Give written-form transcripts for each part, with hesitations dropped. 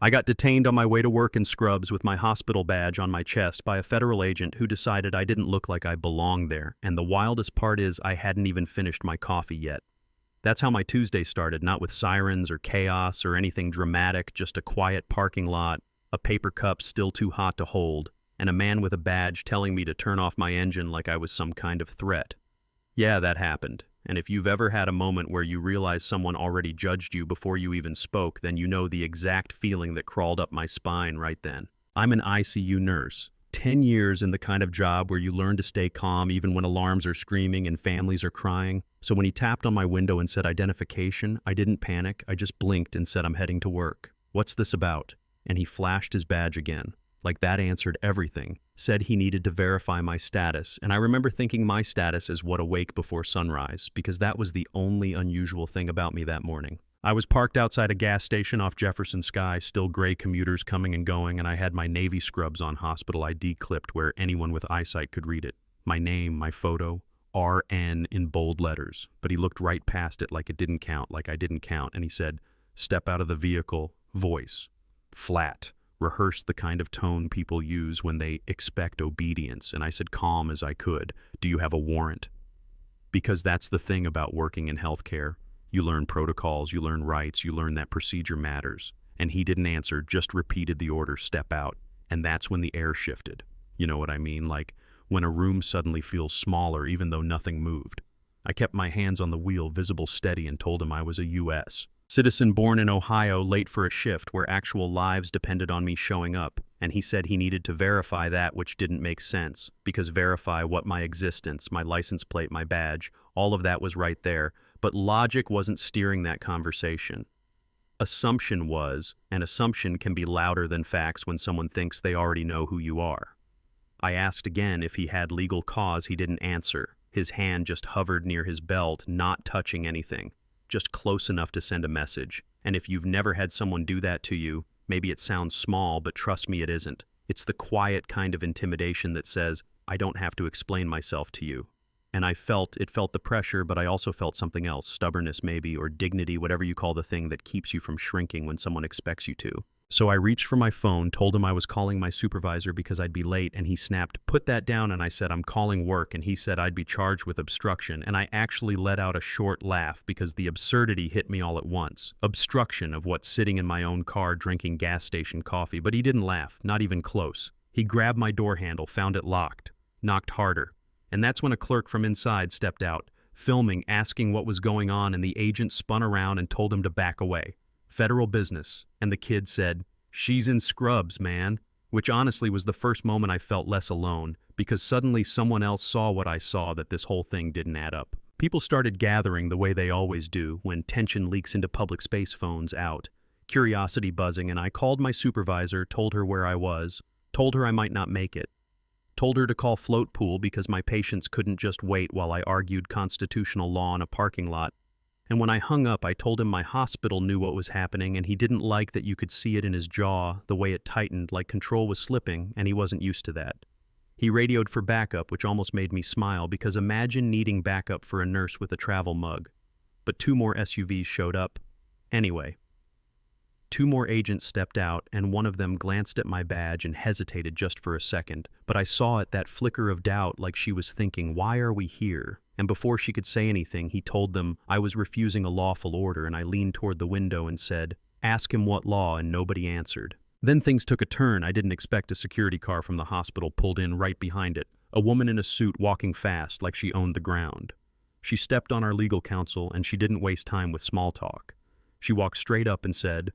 I got detained on my way to work in scrubs with my hospital badge on my chest by a federal agent who decided I didn't look like I belonged there, and the wildest part is I hadn't even finished my coffee yet. That's how my Tuesday started, not with sirens or chaos or anything dramatic, just a quiet parking lot, a paper cup still too hot to hold, and a man with a badge telling me to turn off my engine like I was some kind of threat. Yeah, that happened. And if you've ever had a moment where you realize someone already judged you before you even spoke, then you know the exact feeling that crawled up my spine right then. I'm an ICU nurse. 10 years in the kind of job where you learn to stay calm even when alarms are screaming and families are crying. So when he tapped on my window and said identification, I didn't panic. I just blinked and said I'm heading to work. What's this about? And he flashed his badge again. Like that answered everything. Said he needed to verify my status, and I remember thinking my status is what awake before sunrise, because that was the only unusual thing about me that morning. I was parked outside a gas station off Jefferson Sky, still gray commuters coming and going, and I had my Navy scrubs on hospital ID clipped where anyone with eyesight could read it. My name, my photo, RN in bold letters, but he looked right past it like it didn't count, like I didn't count, and he said, "Step out of the vehicle," voice, flat. Rehearsed the kind of tone people use when they expect obedience, and I said calm as I could, "Do you have a warrant?" Because that's the thing about working in healthcare. You learn protocols, you learn rights, you learn that procedure matters. And he didn't answer, just repeated the order, "Step out." And that's when the air shifted. You know what I mean? Like when a room suddenly feels smaller even though nothing moved. I kept my hands on the wheel, visible steady, and told him I was a U.S. citizen born in Ohio, late for a shift where actual lives depended on me showing up, and he said he needed to verify that, which didn't make sense, because verify what my existence, my license plate, my badge, all of that was right there, but logic wasn't steering that conversation. Assumption was, and assumption can be louder than facts when someone thinks they already know who you are. I asked again if he had legal cause. He didn't answer. His hand just hovered near his belt, not touching anything. Just close enough to send a message. And if you've never had someone do that to you, maybe it sounds small, but trust me, it isn't. It's the quiet kind of intimidation that says, I don't have to explain myself to you. And I felt the pressure, but I also felt something else, stubbornness maybe, or dignity, whatever you call the thing that keeps you from shrinking when someone expects you to. So I reached for my phone, told him I was calling my supervisor because I'd be late, and he snapped, "Put that down," and I said, "I'm calling work," and he said I'd be charged with obstruction, and I actually let out a short laugh because the absurdity hit me all at once. Obstruction of what, sitting in my own car drinking gas station coffee, but he didn't laugh, not even close. He grabbed my door handle, found it locked, knocked harder, and that's when a clerk from inside stepped out, filming, asking what was going on, and the agent spun around and told him to back away. Federal business, and the kid said, "She's in scrubs, man," which honestly was the first moment I felt less alone, because suddenly someone else saw what I saw, that this whole thing didn't add up. People started gathering the way they always do when tension leaks into public space, phones out, curiosity buzzing, and I called my supervisor, told her where I was, told her I might not make it, told her to call float pool because my patients couldn't just wait while I argued constitutional law in a parking lot. And when I hung up, I told him my hospital knew what was happening, and he didn't like that you could see it in his jaw, the way it tightened, like control was slipping, and he wasn't used to that. He radioed for backup, which almost made me smile, because imagine needing backup for a nurse with a travel mug. But 2 more SUVs showed up. Anyway, 2 more agents stepped out, and one of them glanced at my badge and hesitated just for a second. But I saw it, that flicker of doubt, like she was thinking, why are we here? And before she could say anything, he told them I was refusing a lawful order, and I leaned toward the window and said, "Ask him what law," and nobody answered. Then things took a turn. I didn't expect. A security car from the hospital pulled in right behind it. A woman in a suit walking fast like she owned the ground. She stepped on our legal counsel, and she didn't waste time with small talk. She walked straight up and said,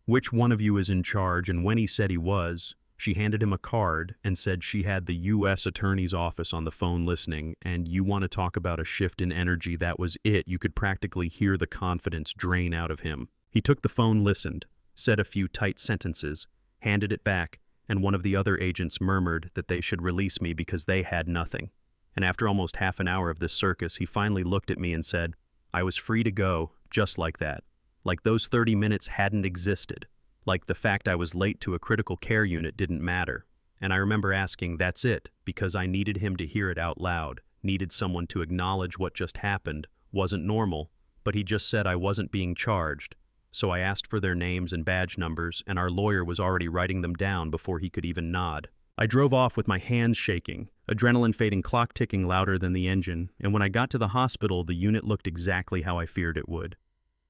"Which one of you is in charge?" And when he said he was, she handed him a card and said she had the U.S. Attorney's Office on the phone listening, and you want to talk about a shift in energy, that was it. You could practically hear the confidence drain out of him. He took the phone, listened, said a few tight sentences, handed it back, and one of the other agents murmured that they should release me because they had nothing. And after almost half an hour of this circus, he finally looked at me and said, I was free to go, just like that. Like those 30 minutes hadn't existed. Like the fact I was late to a critical care unit didn't matter. And I remember asking, that's it, because I needed him to hear it out loud, needed someone to acknowledge what just happened, wasn't normal, but he just said I wasn't being charged. so I asked for their names and badge numbers, and our lawyer was already writing them down before he could even nod. I drove off with my hands shaking, adrenaline fading, clock ticking louder than the engine, and when I got to the hospital, the unit looked exactly how I feared it would.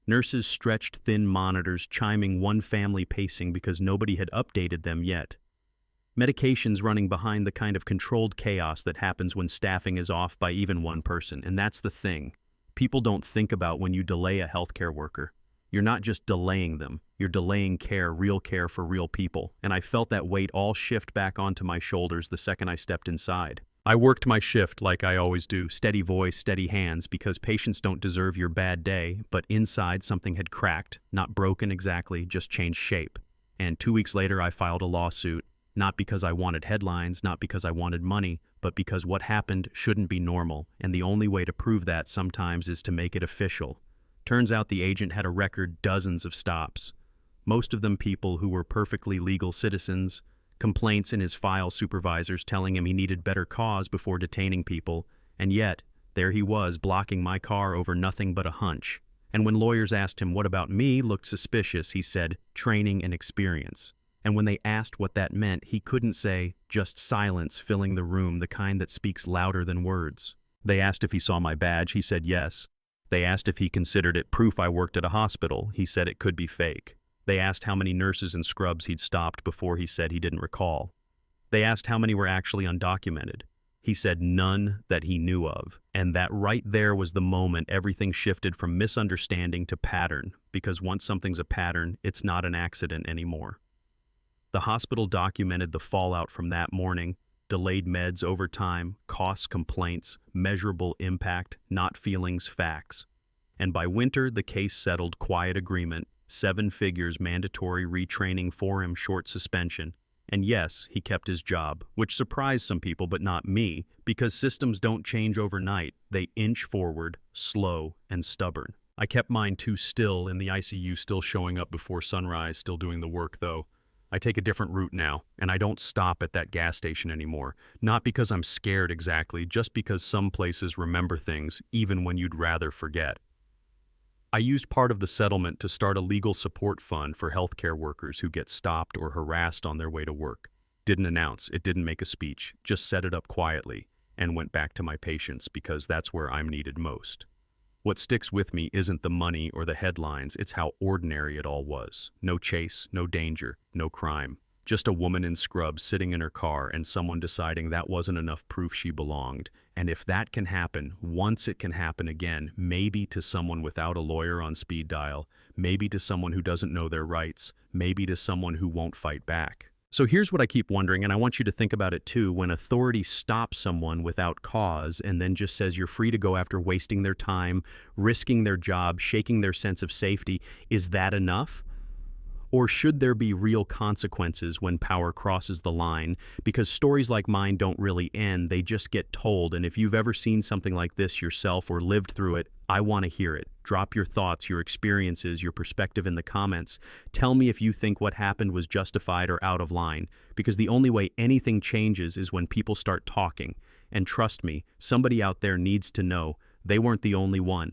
Nurses stretched thin monitors, chiming, one family pacing because nobody had updated them yet. Medications running behind the kind of controlled chaos that happens when staffing is off by even one person, and that's the thing people don't think about when you delay a healthcare worker. You're not just delaying them, you're delaying care for real people, and I felt that weight all shift back onto my shoulders the second I stepped inside. I worked my shift like I always do, steady voice, steady hands, because patients don't deserve your bad day, but inside something had cracked, not broken exactly, just changed shape. And 2 weeks later I filed a lawsuit, not because I wanted headlines, not because I wanted money, but because what happened shouldn't be normal, and the only way to prove that sometimes is to make it official. Turns out the agent had a record dozens of stops, most of them people who were perfectly legal citizens, complaints in his file, supervisors telling him he needed better cause before detaining people, and yet, there he was blocking my car over nothing but a hunch. And when lawyers asked him what about me looked suspicious, he said, training and experience. And when they asked what that meant, he couldn't say, just silence filling the room, the kind that speaks louder than words. They asked if he saw my badge, he said yes. They asked if he considered it proof I worked at a hospital, he said it could be fake. They asked how many nurses and scrubs he'd stopped before, he said he didn't recall. They asked how many were actually undocumented. He said none that he knew of. And that right there was the moment everything shifted from misunderstanding to pattern, because once something's a pattern, it's not an accident anymore. The hospital documented the fallout from that morning: delayed meds, overtime, costs, complaints, measurable impact, not feelings, facts. And by winter, the case settled, quiet agreement, 7 figures, mandatory retraining for him, short suspension. And yes, he kept his job, which surprised some people but not me, because systems don't change overnight. They inch forward, slow and stubborn. I kept mine too still in the ICU, still showing up before sunrise, still doing the work though. I take a different route now, and I don't stop at that gas station anymore. Not because I'm scared exactly, just because some places remember things even when you'd rather forget. I used part of the settlement to start a legal support fund for healthcare workers who get stopped or harassed on their way to work. Didn't announce, it didn't make a speech, just set it up quietly, and went back to my patients because that's where I'm needed most. What sticks with me isn't the money or the headlines, it's how ordinary it all was. No chase, no danger, no crime. Just a woman in scrubs sitting in her car and someone deciding that wasn't enough proof she belonged. And if that can happen, once it can happen again, maybe to someone without a lawyer on speed dial, maybe to someone who doesn't know their rights, maybe to someone who won't fight back. So here's what I keep wondering, and I want you to think about it too. When authority stops someone without cause and then just says you're free to go after wasting their time, risking their job, shaking their sense of safety, is that enough? Or should there be real consequences when power crosses the line? Because stories like mine don't really end, they just get told. And if you've ever seen something like this yourself or lived through it, I want to hear it. Drop your thoughts, your experiences, your perspective in the comments. Tell me if you think what happened was justified or out of line. Because the only way anything changes is when people start talking. And trust me, somebody out there needs to know they weren't the only one.